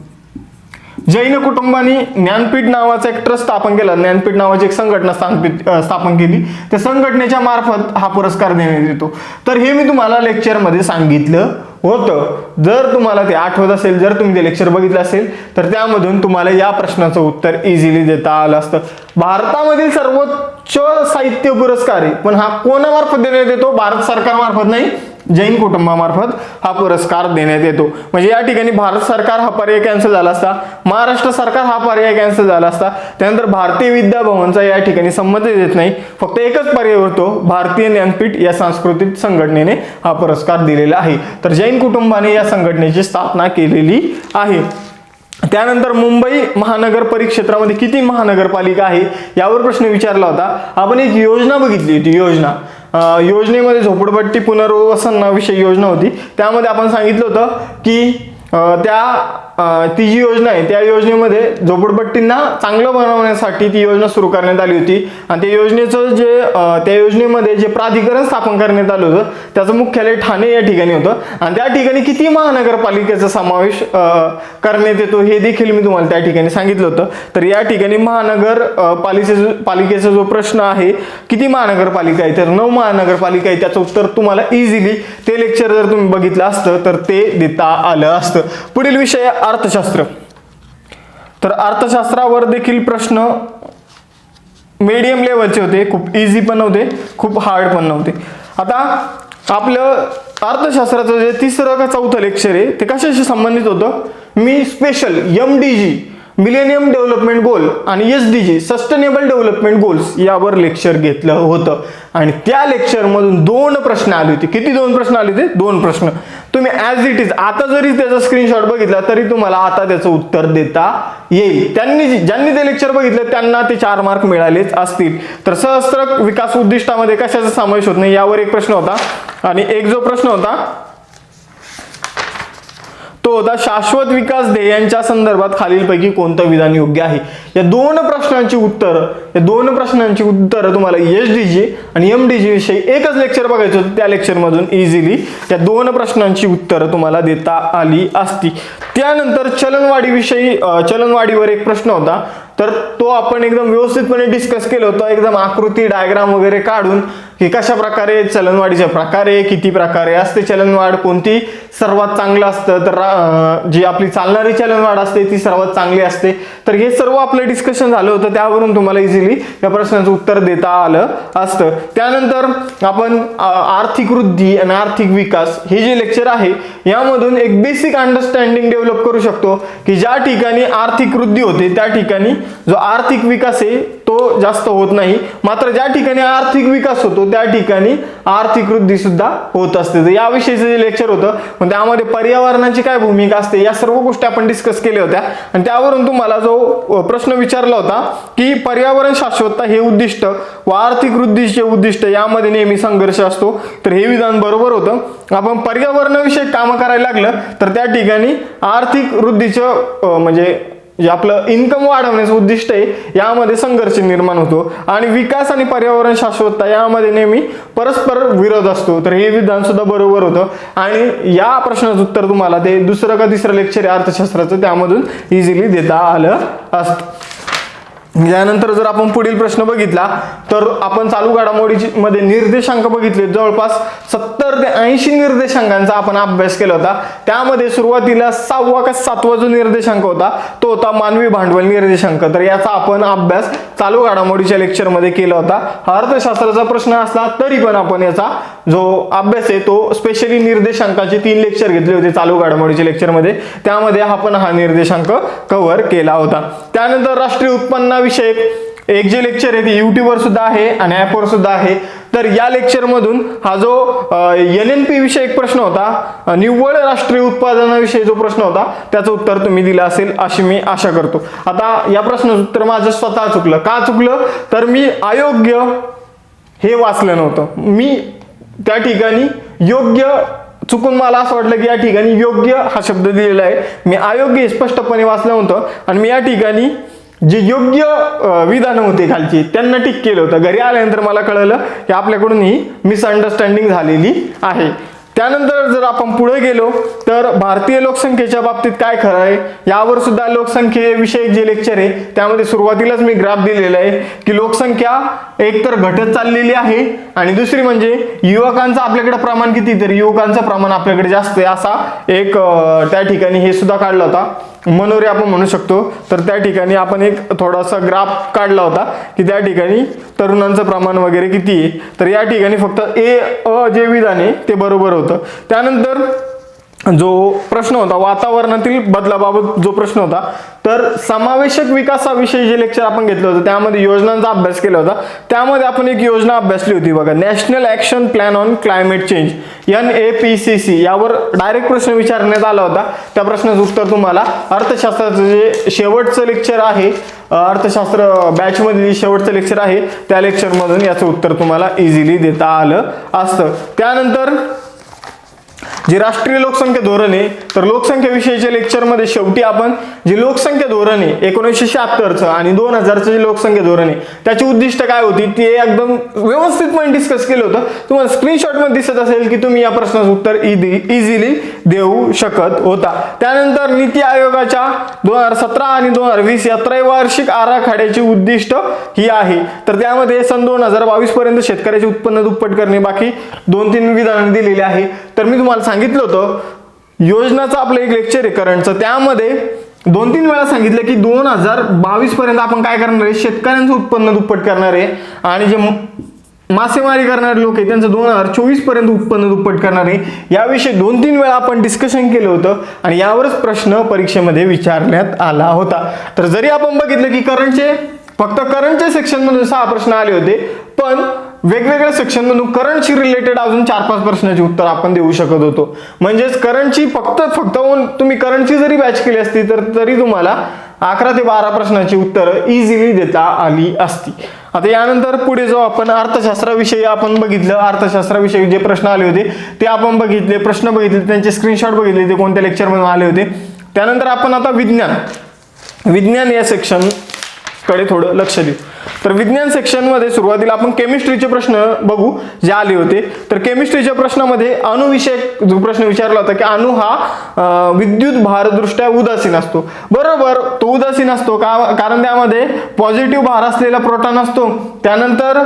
जैन कुटुंबानी ज्ञानपीठ नावाचा एक ट्रस्ट स्थापन केला, ज्ञानपीठ नावाची एक संघटना स्थापन केली. त्या संघटनेच्या मार्फत हा पुरस्कार देण्यात येतो. तर हे मी तुम्हाला लेक्चर मध्ये सांगितलं होतं. जर तुम्हाला ते आठवत असेल, जर तुम्ही ते लेक्चर बघितलं असेल तर त्यामधून तुम्हाला या प्रश्नाचं उत्तर इझिली देता आलं असतं. भारतामधील सर्वोच्च साहित्य पुरस्कार आहे, पण हा कोणामार्फत देण्यात येतो? भारत सरकारमार्फत नाही, जैन कुटुंबामार्फत हा पुरस्कार देण्यात येतो. म्हणजे या ठिकाणी भारत सरकार हा पर्याय कॅन्सल झाला असता, महाराष्ट्र सरकार हा पर्याय कॅन्सल झाला असता. त्यानंतर भारतीय विद्या भवनचा या ठिकाणी संमती देत नाही, फक्त एकच पर्याय उरतो, भारतीय ज्ञानपीठ या सांस्कृतिक संघटनेने हा पुरस्कार दिलेला आहे. तर जैन कुटुंबाने या संघटनेची स्थापना केलेली आहे. त्यानंतर मुंबई महानगर परिक्षेत्रामध्ये किती महानगरपालिका आहे यावर प्रश्न विचारला होता. आपण एक योजना बघितली होती, योजनेमध्ये झोपडपट्टी पुनर्वसन विषयी योजना होती. त्यामध्ये आपण सांगितलं होतं की ती जी योजना आहे त्या योजनेमध्ये झोपडपट्टींना चांगलं बनवण्यासाठी ती योजना सुरू करण्यात आली होती. आणि त्या योजनेमध्ये जे प्राधिकरण स्थापन करण्यात आलं होतं त्याचं मुख्यालय ठाणे या ठिकाणी होतं. आणि त्या ठिकाणी किती महानगरपालिकेचा समावेश करण्यात येतो हे देखील मी तुम्हाला त्या ठिकाणी सांगितलं होतं. तर या ठिकाणी पालिकेचा जो प्रश्न आहे, किती महानगरपालिका आहे, तर 9 महानगरपालिका आहे. त्याचं उत्तर तुम्हाला इझिली ते लेक्चर जर तुम्ही बघितलं असतं तर ते देता आलं असतं. पुढील विषय अर्थशास्त्र. तर अर्थशास्त्रावर देखील प्रश्न मीडियम लेवलचे होते, खूप इझी पण नव्हते, खूप हार्ड पण नव्हते. आता आपलं अर्थशास्त्राचं जे 3रं का 4थं लेक्चर आहे ते कशाशी संबंधित होतं? मी स्पेशल MDG मिलेनियम डेव्हलपमेंट गोल आणि SDG सस्टेनेबल डेव्हलपमेंट गोल्स यावर लेक्चर घेतलं होतं. आणि त्या लेक्चर मधून 2 प्रश्न आले होते. किती 2 प्रश्न आले होते? 2 प्रश्न. तुम्ही ॲज इट इज आता जरी त्याचा स्क्रीनशॉट बघितला तरी तुम्हाला आता त्याचं उत्तर देता येईल. ज्यांनी ते लेक्चर बघितलं त्यांना ते 4 मार्क मिळालेच असतील. तर सहस्त्र विकास उद्दिष्टामध्ये कशाचा समावेश होत नाही यावर एक प्रश्न होता. आणि एक जो प्रश्न होता तो होता शाश्वत विकास ध्येयांच्या संदर्भात खालीलपैकी कोणतं विधान योग्य आहे. या 2 प्रश्नांची उत्तर तुम्हाला SDG आणि MDG विषयी एकच लेक्चर बघायचं होतं. त्या लेक्चर मधून इझिली त्या 2 प्रश्नांची उत्तरं तुम्हाला देता आली असती. त्यानंतर चलनवाढीवर एक प्रश्न होता. तर तो आपण एकदम व्यवस्थितपणे डिस्कस केलं होतं, एकदम आकृती डायग्राम वगैरे काढून की कशा प्रकारे चलनवाढीचे प्रकारे, किती प्रकारे असते चलनवाढ, कोणती सर्वात चांगलं असतं, तर जी आपली चालणारी चलनवाढ असते ती सर्वात चांगली असते. तर हे सर्व आपलं डिस्कशन झालं होतं, त्यावरून तुम्हाला इझिली या प्रश्नाचं उत्तर देता आलं असतं. त्यानंतर आपण आर्थिक वृद्धी आणि आर्थिक विकास हे जे लेक्चर आहे यामधून एक बेसिक अंडरस्टँडिंग डेव्हलप करू शकतो की ज्या ठिकाणी आर्थिक वृद्धी होते त्या ठिकाणी जो आर्थिक विकास आहे तो जास्त होत नाही, मात्र ज्या ठिकाणी आर्थिक विकास होतो त्या ठिकाणी आर्थिक वृद्धी सुद्धा होत असते. तर याविषयीचं जे लेक्चर होतं पण त्यामध्ये पर्यावरणाची काय भूमिका असते या सर्व गोष्टी आपण डिस्कस केल्या होत्या. आणि त्यावरून तुम्हाला जो प्रश्न विचारला होता की पर्यावरण शाश्वतता हे उद्दिष्ट व आर्थिक वृद्धीचे उद्दिष्ट यामध्ये नेहमी संघर्ष असतो, तर हे विधान बरोबर होतं. आपण पर्यावरणाविषयी काम करायला लागलं तर त्या ठिकाणी आर्थिक वृद्धीचं म्हणजे जे आपलं इन्कम वाढवण्याचं उद्दिष्ट आहे यामध्ये संघर्ष निर्माण होतो. आणि विकास आणि पर्यावरण शाश्वतता यामध्ये नेहमी परस्पर विरोध असतो. तर हे विधान सुद्धा बरोबर होतं. आणि या प्रश्नाचं उत्तर तुम्हाला ते 2रं का 3रं लेक्चर आहे अर्थशास्त्राचं त्यामधून इझिली देता आलं असतं. यानंतर जर आपण पुढील प्रश्न बघितला तर आपण चालू घडामोडी मध्ये निर्देशांक बघितले, जवळपास 70 ते 80 निर्देशांकांचा आपण अभ्यास केला होता. त्यामध्ये सुरुवातीला 6वा का 7वा जो निर्देशांक होता तो होता मानवी भांडवल निर्देशांक. तर याचा आपण अभ्यास चालू घडामोडीच्या लेक्चर मध्ये केला होता. हा अर्थशास्त्राचा प्रश्न असला तरी पण आपण याचा जो अभ्यास आहे तो स्पेशली निर्देशांकाचे 3 लेक्चर घेतले होते चालू घडामोडीच्या लेक्चर मध्ये, त्यामध्ये आपण हा निर्देशांक कव्हर केला होता. त्यानंतर राष्ट्रीय उत्पन्ना विषयक एक जे लेक्चर आहे ते युट्यूबवर सुद्धा आहे आणि ॲपवर सुद्धा आहे. तर या लेक्चर मधून हा जो NNP विषयक प्रश्न होता, निव्वळ राष्ट्रीय उत्पादनाविषयी जो प्रश्न होता त्याचं उत्तर तुम्ही दिलं असेल अशी मी आशा करतो. आता या प्रश्नाचं उत्तर माझं स्वतः चुकलं. का चुकलं? तर मी अयोग्य हे वाचलं नव्हतं. मी त्या ठिकाणी योग्य चुकून मला असं वाटलं की या ठिकाणी योग्य हा शब्द दिलेला आहे, मी अयोग्य स्पष्टपणे वाचलं होतं. आणि मी या ठिकाणी जे योग्य विधानं होते खालची त्यांना टिक केलं होतं. घरी आल्यानंतर मला कळलं की आपल्याकडून ही मिसअंडरस्टँडिंग झालेली आहे. त्यानंतर जर आपण पुढे गेलो तर भारतीय लोकसंख्येच्या बाबतीत काय खरं आहे, यावर सुद्धा लोकसंख्येविषयक जे लेक्चर आहे त्यामध्ये सुरुवातीलाच मी ग्राफ दिलेला आहे की लोकसंख्या एकतर घटत चाललेली आहे आणि दुसरी म्हणजे युवकांचं आपल्याकडे प्रमाण किती, तर युवकांचं प्रमाण आपल्याकडे जास्त आहे असा एक त्या ठिकाणी हे सुद्धा काढला होता, मनोरे आपण म्हणू शकतो. तर त्या ठिकाणी आपण एक थोडासा ग्राफ काढला होता की त्या ठिकाणी तरुणांचं प्रमाण वगैरे किती आहे. तर या ठिकाणी फक्त जे विधान आहे ते बरोबर होतं. त्यानंतर जो प्रश्न होता वातावरणातील बदलाबाबत जो प्रश्न होता, तर समावेशक विकासाविषयी जे लेक्चर आपण घेतलं होतं त्यामध्ये योजनांचा अभ्यास केला होता. त्यामध्ये आपण एक योजना अभ्यासली होती बघा, national action plan on climate change NAPCC. यावर डायरेक्ट प्रश्न विचारण्यात आला होता. त्या प्रश्नाचं उत्तर तुम्हाला अर्थशास्त्राचं जे शेवटचं लेक्चर आहे, अर्थशास्त्र बॅचमध्ये जे शेवटचं लेक्चर आहे त्या लेक्चरमधून याचं उत्तर तुम्हाला इझिली देता आलं असतं. त्यानंतर जे राष्ट्रीय लोकसंख्या धोरण आहे, तर लोकसंख्येविषयीच्या लेक्चरमध्ये शेवटी आपण जे लोकसंख्या धोरण आहे 1976चं आणि 2000चं जे लोकसंख्या धोरण आहे त्याची उद्दिष्ट काय होती ते एकदम व्यवस्थितपणे डिस्कस केलं होतं. तुम्हाला स्क्रीनशॉटमध्ये दिसत असेल की तुम्ही या प्रश्नाचं उत्तर इझिली देऊ शकत होता. त्यानंतर नीती आयोगाच्या 2017 आणि 2020 या त्रैवार्षिक आराखड्याची उद्दिष्ट ही आहे. तर त्यामध्ये सन 2022 पर्यंत शेतकऱ्याचे उत्पन्न दुप्पट करणे, बाकी 2-3 विधानं दिलेली आहे. तर मी तुम्हाला सांगितलं होतं योजनाचं आपलं एक लेक्चर आहे करंटचं, त्यामध्ये 2-3 वेळा सांगितलं की 2022 पर्यंत आपण काय करणार आहे, शेतकऱ्यांचं उत्पन्न दुप्पट करणार आहे आणि जे मासेमारी करणारे लोक आहे त्यांचं 2024 पर्यंत उत्पन्न दुप्पट करणार आहे. याविषयी 2-3 वेळा आपण डिस्कशन केलं होतं आणि यावरच प्रश्न परीक्षेमध्ये विचारण्यात आला होता. तर जरी आपण बघितलं की फक्त करंटच्या सेक्शनमधून 6 प्रश्न आले होते, पण वेगवेगळ्या सेक्शनमधून करंटशी रिलेटेड अजून 4-5 प्रश्नाची उत्तर आपण देऊ शकत होतो. म्हणजेच करंटची फक्त तुम्ही करंटची जरी बॅच केली असती तर तरी तुम्हाला 11 ते 12 प्रश्नाची उत्तरं इझिली देता आली असती. आता यानंतर पुढे जो आपण अर्थशास्त्राविषयी आपण बघितलं, अर्थशास्त्राविषयी जे प्रश्न आले होते ते आपण बघितले, प्रश्न बघितले, त्यांचे स्क्रीनशॉट बघितले, ते कोणत्या लेक्चरमधून आले होते. त्यानंतर आपण आता विज्ञान या सेक्शन कडे थोडं लक्ष देऊ. तर विज्ञान सेक्शनमध्ये सुरुवातीला आपण केमिस्ट्रीचे प्रश्न बघू जे आले होते. तर केमिस्ट्रीच्या प्रश्नामध्ये अणुविषयक जो प्रश्न विचारला होता की अणु हा विद्युत भारदृष्ट्या उदासीन असतो. बरोबर, तो उदासीन असतो कारण त्यामध्ये पॉझिटिव्ह भार असलेला प्रोटॉन असतो, त्यानंतर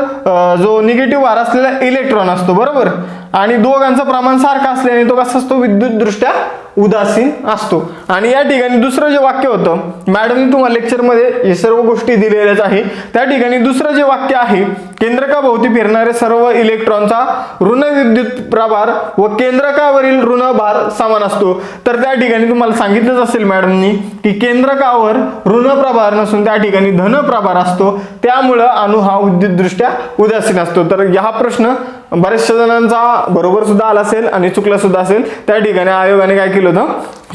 जो निगेटिव्ह भार असलेला इलेक्ट्रॉन असतो. बरोबर, आणि दोघांचं प्रमाण सारखं असल्याने तो कसा असतो, विद्युतदृष्ट्या उदासीन असतो. आणि या ठिकाणी दुसरं जे वाक्य होतं, मॅडमने तुम्हाला लेक्चरमध्ये हे सर्व गोष्टी दिलेल्याच आहे. त्या ठिकाणी दुसरं जे वाक्य आहे, केंद्रकाभोवती फिरणारे सर्व इलेक्ट्रॉनचा ऋण विद्युत प्रभार व केंद्रकावरील ऋण भार समान असतो. तर त्या ठिकाणी तुम्हाला सांगितलंच असेल मॅडमनी की केंद्रकावर ऋण प्रभार नसून त्या ठिकाणी धन प्रभार असतो, त्यामुळं अणु हा विद्युतदृष्ट्या उदासीन असतो. तर हा प्रश्न बऱ्याचशा जणांचा बरोबर सुद्धा आला असेल आणि चुकला सुद्धा असेल. त्या ठिकाणी आयोगाने काय केलं होतं,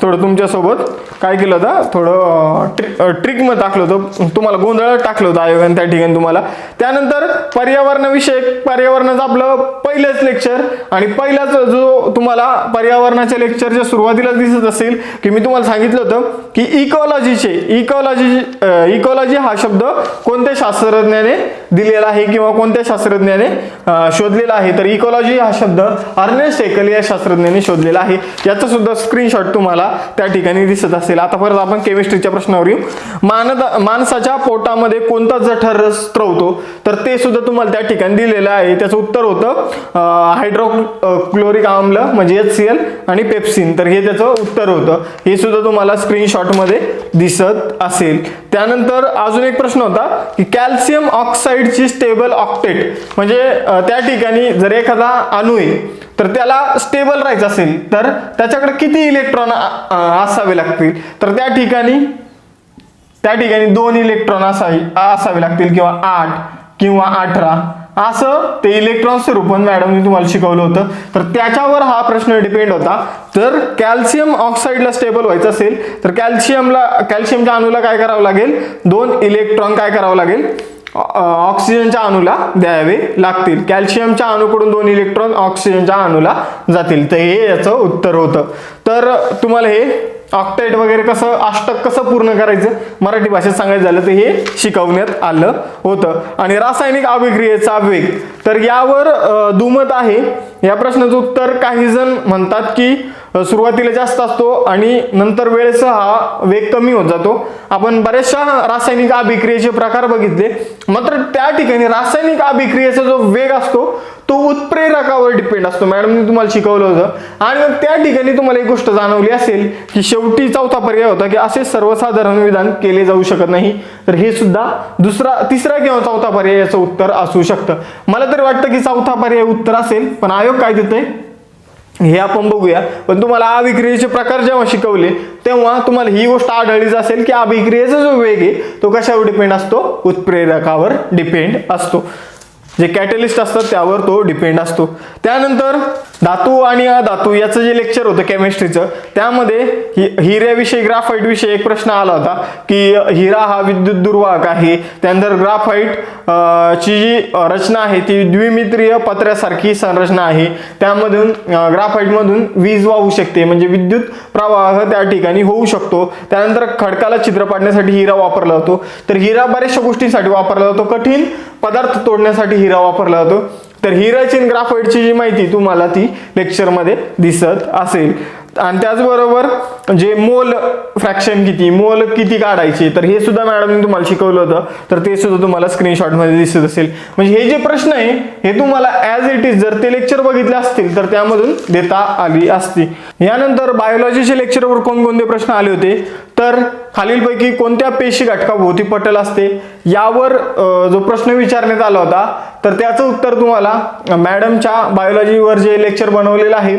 थोडं तुमच्यासोबत काय केलं होतं, थोडं ट्रिक मध्ये टाकलं होतं, तुम्हाला गोंधळात टाकलं होतं आयोगाने त्या ठिकाणी तुम्हाला. त्यानंतर पर्यावरणाचं आपलं पहिलंच लेक्चर आणि पहिलाच जो तुम्हाला पर्यावरणाच्या लेक्चरच्या सुरुवातीला दिसत असेल की मी तुम्हाला सांगितलं होतं की इकॉलॉजी हा शब्द कोणत्या शास्त्रज्ञाने दिलेला आहे किंवा कोणत्या शास्त्रज्ञाने शोधलेला आहे. तर इकॉलॉजी हा शब्द अर्नेस्ट हेकल या शास्त्रज्ञाने शोधलेला आहे. याचा सुद्धा स्क्रीनशॉट तुम्हाला त्या ठिकाणी दिसत असेल. आता परत आपण केमिस्ट्रीच्या प्रश्नावर येऊ. माणसाच्या पोटामध्ये कोणता जठर रस स्त्रवतो, तर ते सुद्धा तुम्हाला त्या ठिकाणी दिलेलं आहे. त्याचं उत्तर होतं हायड्रोक्लोरिक आम्ल म्हणजे HCl आणि पेप्सिन. तर हे त्याचं उत्तर होतं. हे सुद्धा तुम्हाला स्क्रीनशॉटमध्ये दिसत असेल. त्यानंतर अजून एक प्रश्न होता की कॅल्शियम ऑक्साईडची स्टेबल ऑक्टेट म्हणजे त्या ठिकाणी जर एखादा अणू आहे तर त्याला स्टेबल राहायचं असेल तर त्याच्याकडे किती इलेक्ट्रॉन असावे लागतील, तर त्या ठिकाणी 2 इलेक्ट्रॉन असावे लागतील किंवा 8 किंवा 18 असं ते इलेक्ट्रॉनचं रूपन मॅडमने तुम्हाला शिकवलं होतं. तर त्याच्यावर हा प्रश्न डिपेंड होता. तर कॅल्शियम ऑक्साईडला स्टेबल व्हायचं असेल तर कॅल्शियमच्या अणूला काय करावं लागेल, 2 इलेक्ट्रॉन काय करावं लागेल, ऑक्सिजनच्या अणूला द्यावे लागतील. कॅल्शियमच्या अणूकडून 2 इलेक्ट्रॉन ऑक्सिजनच्या अणूला जातील. तर हे याचं उत्तर होतं. तर तुम्हाला हे ऑक्टेट वगैरे कसं अष्टक कसं पूर्ण करायचं मराठी भाषेत सांगायचं झालं तर हे शिकवण्यात आलं होतं. आणि रासायनिक अभिक्रियेचा वेग, तर यावर दुमत आहे. या प्रश्नाचं उत्तर काही जण म्हणतात की सुरुवातीला जास्त असतो आणि नंतर वेळेसह हा वेग कमी होत जातो. आपण बऱ्याचशा रासायनिक अभिक्रियेचे प्रकार बघितले, मात्र त्या ठिकाणी रासायनिक अभिक्रियेचा जो वेग असतो तो उत्प्रेरकावर डिपेंड असतो. मॅडमने तुम्हाला शिकवलं होतं. आणि मग त्या ठिकाणी तुम्हाला एक गोष्ट जाणवली असेल की शेवटी चौथा पर्याय होता की असे सर्वसाधारण विधान केले जाऊ शकत नाही. तर हे सुद्धा तिसरा किंवा चौथा पर्याय याचं उत्तर असू शकतं. मला तरी वाटतं की चौथा पर्याय उत्तर असेल, पण आयोग काय देतंय हे आपण बघूया. पण तुम्हाला अभिक्रियेचे प्रकार जेव्हा शिकवले तेव्हा तुम्हाला ही गोष्ट आढळलीच असेल की अभिक्रियेचा जो वेग आहे तो कशावर डिपेंड असतो, उत्प्रेरकावर डिपेंड असतो. जे कॅटलिस्ट असतात त्यावर तो डिपेंड असतो. त्यानंतर धातू आणि अधातू याचं जे लेक्चर होतं केमिस्ट्रीचं, त्यामध्ये हिऱ्याविषयी ग्राफाईट विषयी एक प्रश्न आला होता की हिरा हा विद्युत दुर्वाहक आहे. त्यानंतर ग्राफाईट ची जी रचना आहे ती द्विमितीय पत्र्यासारखी संरचना आहे. त्यामधून ग्राफाईटमधून वीज वाहू शकते, म्हणजे विद्युत प्रवाह त्या ठिकाणी होऊ शकतो. त्यानंतर खडकाला छिद्र पाडण्यासाठी हिरा वापरला जातो. तर हिरा बऱ्याचशा गोष्टींसाठी वापरला जातो. कठीण पदार्थ तोडण्यासाठी हिरा वापरला जातो. तर हिराची आणि ग्राफाईटची जी माहिती तुम्हाला ती लेक्चरमध्ये दिसत असेल. आणि त्याचबरोबर जे मोल फ्रॅक्शन मोल किती काढायचे, तर हे सुद्धा मॅडमने तुम्हाला शिकवलं होतं. तर ते सुद्धा तुम्हाला स्क्रीनशॉटमध्ये दिसत असेल. म्हणजे हे जे प्रश्न आहे हे तुम्हाला ॲज इट इज जर ते लेक्चर बघितले असतील तर त्यामधून देता आली असती. यानंतर बायोलॉजीच्या लेक्चरवर कोणकोणते प्रश्न आले होते, तर खालीलपैकी कोणत्या पेशी घटकाभोवती पटल असते यावर जो प्रश्न विचारण्यात आला होता, तर त्याचं उत्तर तुम्हाला मॅडमच्या बायोलॉजीवर जे लेक्चर बनवलेलं आहे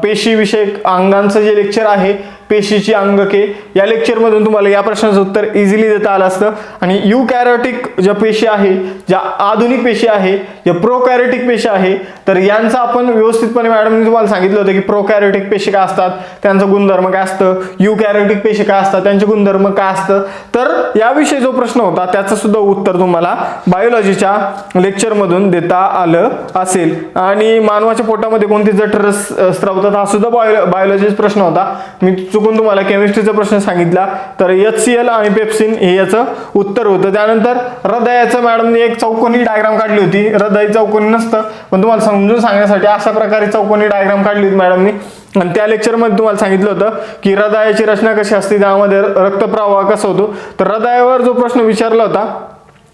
पेशी विषयक अंगांचं जे लेक्चर आहे, पेशीची अंगके, या लेक्चरमधून तुम्हाला या प्रश्नाचं उत्तर इझिली देता आलं असतं. आणि युकॅरियोटिक ज्या पेशी आहे, ज्या आधुनिक पेशी आहे, ज्या प्रोकॅरियोटिक पेशी आहे, तर यांचं आपण व्यवस्थितपणे मॅडमने तुम्हाला सांगितलं होतं की प्रोकॅरियोटिक पेशी काय असतात, त्यांचं गुणधर्म काय असतं, युकॅरियोटिक पेशी काय असतात, त्यांचे गुणधर्म काय असतं. तर याविषयी जो प्रश्न होता त्याचं सुद्धा उत्तर तुम्हाला बायोलॉजीच्या लेक्चरमधून देता आलं असेल. आणि मानवाच्या पोटामध्ये कोणते जठरस स्त्रवतात हा सुद्धा बायोलॉजीचा प्रश्न होता. मी चुकून तुम्हाला केमिस्ट्रीचा प्रश्न सांगितला, तर HCl आणि पेप्सिन हे याचं उत्तर होतं. त्यानंतर हृदयाचं मॅडमने एक चौकोनी डायग्राम काढली होती. हृदय चौकोनी नसतं, पण तुम्हाला समजून सांगण्यासाठी अशा प्रकारे चौकोनी डायग्राम काढली होती मॅडमने. आणि त्या लेक्चरमध्ये तुम्हाला सांगितलं होतं की हृदयाची रचना कशी असते, त्यामध्ये रक्तप्रवाह कसा होतो. तर हृदयावर जो प्रश्न विचारला होता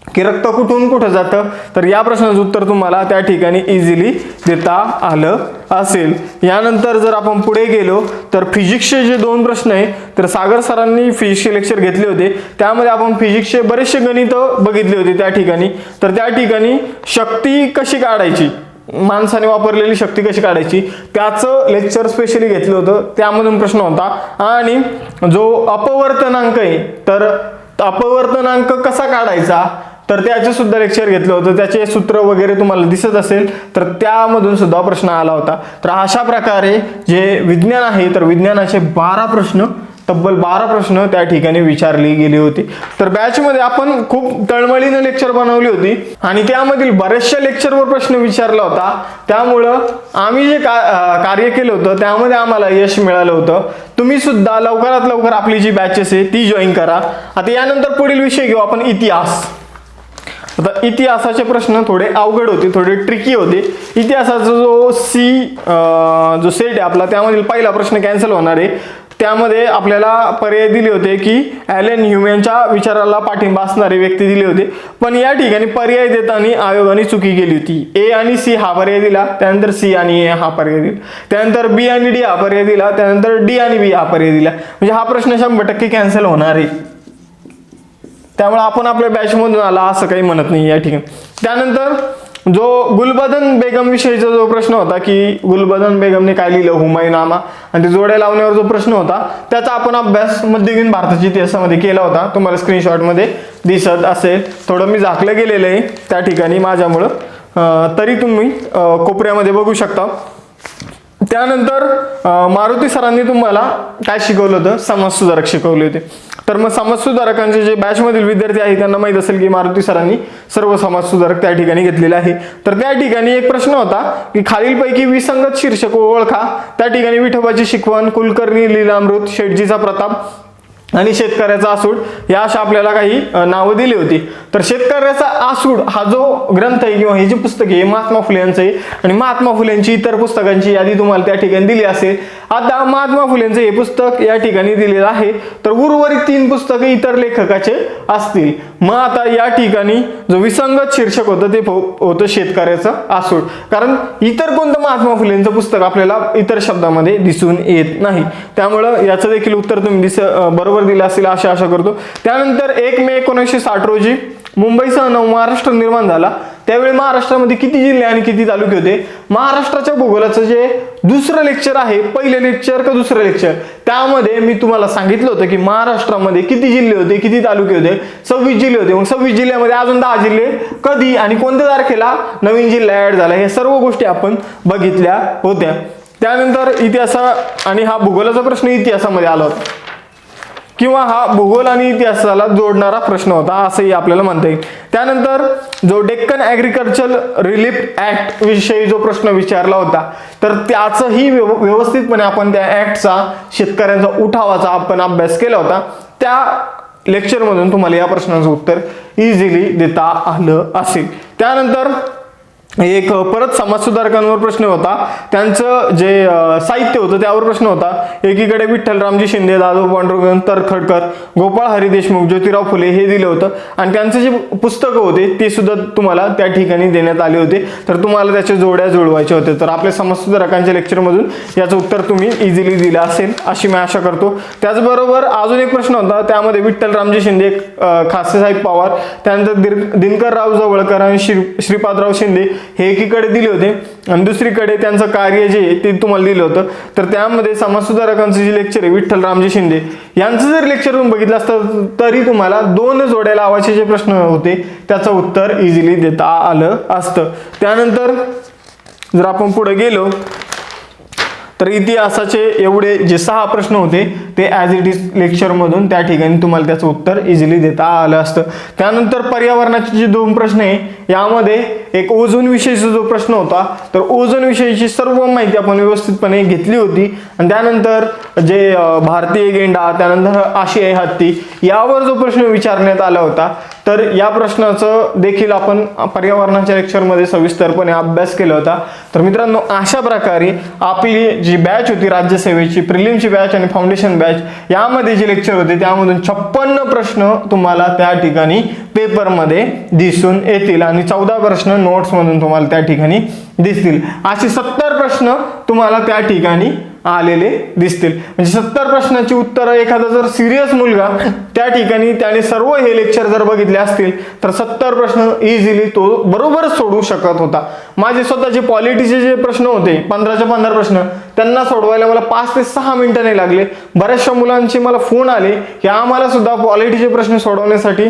की रक्त कुठून कुठं जातं, तर या प्रश्नाचं उत्तर तुम्हाला त्या ठिकाणी इझिली देता आलं असेल. यानंतर जर आपण पुढे गेलो तर फिजिक्सचे जे 2 प्रश्न आहे, तर सागर सरांनी फिजिक्सचे लेक्चर घेतले होते. त्यामध्ये आपण फिजिक्सचे बरेचसे गणित बघितले होते त्या ठिकाणी. तर त्या ठिकाणी शक्ती कशी काढायची, माणसाने वापरलेली शक्ती कशी काढायची, त्याचं लेक्चर स्पेशली घेतलं होतं. त्यामधून प्रश्न होता. आणि जो अपवर्तनांक आहे, तर अपवर्तनांक कसा काढायचा, तर त्याचे सुद्धा लेक्चर घेतलं होतं. त्याचे सूत्र वगैरे तुम्हाला दिसत असेल, तर त्यामधून सुद्धा प्रश्न आला होता. तर अशा प्रकारे जे विज्ञान आहे, तर विज्ञानाचे 12 प्रश्न, तब्बल 12 प्रश्न त्या ठिकाणी विचारली गेली होती. तर बॅचमध्ये आपण खूप तळमळीने लेक्चर बनवली होती आणि त्यामधील बऱ्याचशा लेक्चरवर प्रश्न विचारला होता. त्यामुळं आम्ही जे कार्य केलं होतं त्यामध्ये आम्हाला यश मिळालं होतं. तुम्ही सुद्धा लवकरात लवकर आपली जी बॅचेस आहे ती जॉईन करा. आता यानंतर पुढील विषय घेऊ आपण इतिहास. आता इतिहासाचे प्रश्न थोडे अवघड होते, थोडे ट्रिकी होते. इतिहासाचा जो सेट आहे आपला, त्यामधील पहिला प्रश्न कॅन्सल होणार आहे. त्यामध्ये आपल्याला पर्याय दिले होते की ॲलन ह्युमनच्या विचाराला पाठिंबा असणारे व्यक्ती दिले होते, पण या ठिकाणी पर्याय देताना आयोगाने चुकी केली होती. A आणि C हा पर्याय दिला, त्यानंतर C आणि A हा पर्याय दिला, त्यानंतर B आणि D हा पर्याय दिला, त्यानंतर D आणि B हा पर्याय दिला. म्हणजे हा प्रश्न 100% कॅन्सल होणार आहे. त्यामुळे आपण आपल्या बॅचमधून आला असं काही म्हणत नाही या ठिकाणी. त्यानंतर जो गुलबदन बेगम विषयीचा जो प्रश्न होता की गुलबदन बेगमने काय लिहिलं, हुमायूनामा, आणि ते जोड्या लावण्यावर जो प्रश्न होता त्याचा आपण अभ्यास मध्ययुगीन भारताच्या इतिहासामध्ये केला होता. तुम्हाला स्क्रीनशॉटमध्ये दिसत असेल. थोडं मी झाकलं गेलेलं आहे त्या ठिकाणी माझ्यामुळं, तरी तुम्ही कोपऱ्यामध्ये बघू शकता. त्यानंतर मारुती सरांनी तुम्हाला काय शिकवलं होतं, समाजसुधारक शिकवले होते. तर मग समाजसुधारकांचे जे बॅचमधील विद्यार्थी आहेत त्यांना माहित असेल की मारुती सरांनी सर्व समाजसुधारक त्या ठिकाणी घेतलेले आहे. तर त्या ठिकाणी एक प्रश्न होता की खालीलपैकी विसंगत शीर्षक ओळखा. त्या ठिकाणी विठोबाची शिकवण, कुलकर्णी लीलामृत, शेटजीचा प्रताप आणि शेतकऱ्याचा आसूड या अशा आपल्याला काही नावं दिली होती. तर शेतकऱ्याचा आसूड हा जो ग्रंथ आहे किंवा हे जे पुस्तक आहे महात्मा फुले यांचं आहे आणि महात्मा फुलेंची इतर पुस्तकांची यादी तुम्हाला त्या ठिकाणी दिली असेल. आता महात्मा फुलेंचं हे पुस्तक या ठिकाणी दिलेलं आहे, तर उर्वरित 3 पुस्तकं इतर लेखकाचे असतील. मग आता या ठिकाणी जो विसंगत शीर्षक होतं ते होतं शेतकऱ्याचं आसूड, कारण इतर कोणतं महात्मा फुलेंचं पुस्तक आपल्याला इतर शब्दामध्ये दिसून येत नाही. त्यामुळं याचं देखील उत्तर तुम्ही बरोबर दिलं असेल अशा आशा करतो. त्यानंतर 1 मे 1960 रोजी मुंबईसह नवमहाराष्ट्र निर्माण झाला. त्यावेळी महाराष्ट्रामध्ये किती जिल्हे आणि किती तालुके होते? महाराष्ट्राच्या भूगोलाचं जे दुसरं लेक्चर आहे, पहिलं लेक्चर का दुसरं लेक्चर, त्यामध्ये मी तुम्हाला सांगितलं होतं की महाराष्ट्रामध्ये किती जिल्हे होते, किती तालुके होते, 26 जिल्हे होते. मग 26 जिल्ह्यामध्ये अजून 10 जिल्हे कधी आणि कोणत्या तारखेला नवीन जिल्हा ऍड झाला, हे सर्व गोष्टी आपण बघितल्या होत्या. त्यानंतर इतिहास आणि हा भूगोलाचा प्रश्न इतिहासामध्ये आला होता किंवा हा भूगोल आणि इतिहासाला जोडणारा प्रश्न होता असंही आपल्याला म्हणता येईल. त्यानंतर जो डेक्कन ॲग्रिकल्चर रिलीफ ऍक्ट विषयी जो प्रश्न विचारला होता, तर त्याचंही व्यवस्थितपणे आपण त्या ऍक्टचा, शेतकऱ्यांचा उठावाचा आपण अभ्यास केला होता. त्या लेक्चरमधून तुम्हाला या प्रश्नाचं उत्तर इझिली देता आलं असेल. त्यानंतर एक परत समाजसुधारकांवर प्रश्न होता, त्यांचं जे साहित्य होतं त्यावर प्रश्न होता. एकीकडे विठ्ठलरामजी शिंदे, दादो पांडुरंग तरखडकर, गोपाळ हरी देशमुख, ज्योतिराव फुले हे दिलं होतं आणि त्यांचे जे पुस्तकं होते ते सुद्धा तुम्हाला त्या ठिकाणी देण्यात आले होते. तर तुम्हाला त्याच्या जोड्या जुळवायचे होते. तर आपल्या समाजसुधारकांच्या लेक्चरमधून याचं उत्तर तुम्ही इझिली दिलं असेल अशी मी आशा करतो. त्याचबरोबर अजून एक प्रश्न होता, त्यामध्ये विठ्ठलरामजी शिंदे, खासेसाहेब पवार, त्यानंतर दिनकरराव जवळकर आणि श्रीपादराव शिंदे हे एकीकडे दिले होते आणि दुसरीकडे त्यांचं कार्य जे आहे ते तुम्हाला दिलं होतं. तर त्यामध्ये समाजसुधारकांचं जे लेक्चर आहे विठ्ठलरामजी शिंदे यांचं जर लेक्चर तुम्ही बघितलं असतं तरी तुम्हाला 2 जोड्या लावायचे जे प्रश्न होते त्याचं उत्तर इझिली देता आलं असतं. त्यानंतर जर आपण पुढे गेलो तर इतिहासाचे एवढे जे 6 प्रश्न होते ते ॲज इट इज लेक्चरमधून त्या ठिकाणी तुम्हाला त्याचं उत्तर इझिली देता आलं असतं. त्यानंतर पर्यावरणाचे जे 2 प्रश्न आहे यामध्ये एक ओझोन विषयीचा जो प्रश्न होता, तर ओझोन विषयीची सर्व माहिती आपण व्यवस्थितपणे घेतली होती. आणि त्यानंतर जे भारतीय गेंडा, त्यानंतर आशियाई हत्ती यावर जो प्रश्न विचारण्यात आला होता, तर या प्रश्नाचं देखील आपण पर्यावरणाच्या लेक्चरमध्ये सविस्तरपणे अभ्यास केला होता. तर मित्रांनो, अशा प्रकारे आपली जी बॅच होती राज्यसेवेची, प्रिलिमची बॅच आणि फाउंडेशन बॅच, यामध्ये जे लेक्चर होते त्यामधून 56 प्रश्न तुम्हाला त्या ठिकाणी पेपरमध्ये दिसून येतील आणि 14 प्रश्न नोट्स मधून तुम्हाला त्या ठिकाणी दिसतील. असे 70 प्रश्न तुम्हाला त्या ठिकाणी आलेले दिसतील. म्हणजे 70 प्रश्नाची उत्तरं एखादा जर सिरियस मुलगा त्या ठिकाणी त्याने सर्व हे लेक्चर जर बघितले असतील तर 70 प्रश्न इझिली तो बरोबर सोडवू शकत होता. माझे स्वतःचे पॉलिटीचे जे प्रश्न होते 15च्या 15 प्रश्न, त्यांना सोडवायला मला 5 ते 6 मिनिटं नाही लागले. बऱ्याचशा मुलांचे मला फोन आले की आम्हाला सुद्धा पॉलिटीचे प्रश्न सोडवण्यासाठी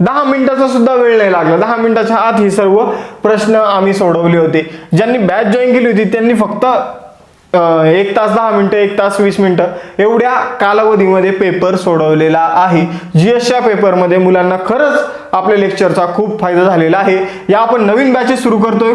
10 मिनिटाचा सुद्धा वेळ नाही लागला. 10 मिनिटाच्या आत ही सर्व प्रश्न आम्ही सोडवले होते. ज्यांनी बॅच जॉईन केली होती त्यांनी फक्त 1 तास 10 मिनिटं, 1 तास 20 मिनिटं एवढ्या कालावधीमध्ये पेपर सोडवलेला आहे. GSच्या पेपरमध्ये मुलांना खरंच आपल्या लेक्चरचा खूप फायदा झालेला आहे. या आपण नवीन बॅचेस सुरू करतोय,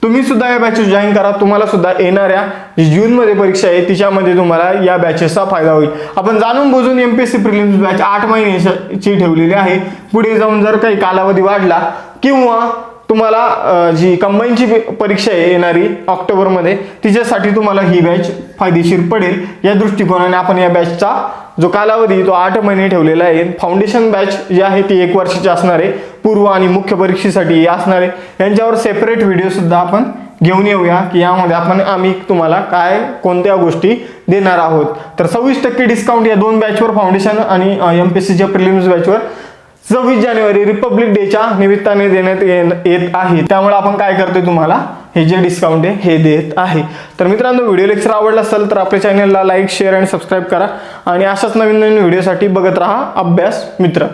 तुम्ही सुद्धा या बॅचेस जॉईन करा. तुम्हाला सुद्धा येणाऱ्या जी जूनमध्ये परीक्षा आहे तिच्यामध्ये तुम्हाला या बॅचेसचा फायदा होईल. आपण जाणून बुजून MPSC प्रिलिम्स बॅच 8 महिन्याची ठेवलेली आहे. पुढे जाऊन जर काही कालावधी वाढला किंवा तुम्हाला जी कंबाईनची परीक्षा आहे येणारी ऑक्टोबरमध्ये, तिच्यासाठी तुम्हाला ही बॅच फायदेशीर पडेल. या दृष्टिकोनाने आपण या बॅचचा जो कालावधी तो 8 महिने ठेवलेला आहे. फाउंडेशन बॅच जी आहे ती 1 वर्षाची असणार आहे. पूर्व आणि मुख्य परीक्षेसाठी असणार आहे. यांच्यावर सेपरेट व्हिडिओ सुद्धा आपण घेऊन येऊया की यामध्ये आम्ही तुम्हाला काय कोणत्या गोष्टी देणार आहोत. तर 26% डिस्काउंट या 2 बॅचवर, फाउंडेशन आणि MPSCच्या प्रिलिम्स बॅचवर 26 जानेवारी रिपब्लिक डेच्या निमित्ताने देण्यात येत आहे. त्यामुळे आपण काय करतोय, तुम्हाला हे जे डिस्काउंट आहे हे देत आहे. तर मित्रांनो, व्हिडिओ लेक्चर आवडला असेल तर आपल्या चॅनलला लाईक, शेअर आणि सबस्क्राईब करा आणि अशाच नवीन नवीन व्हिडिओसाठी बघत राहा अभ्यास मित्र.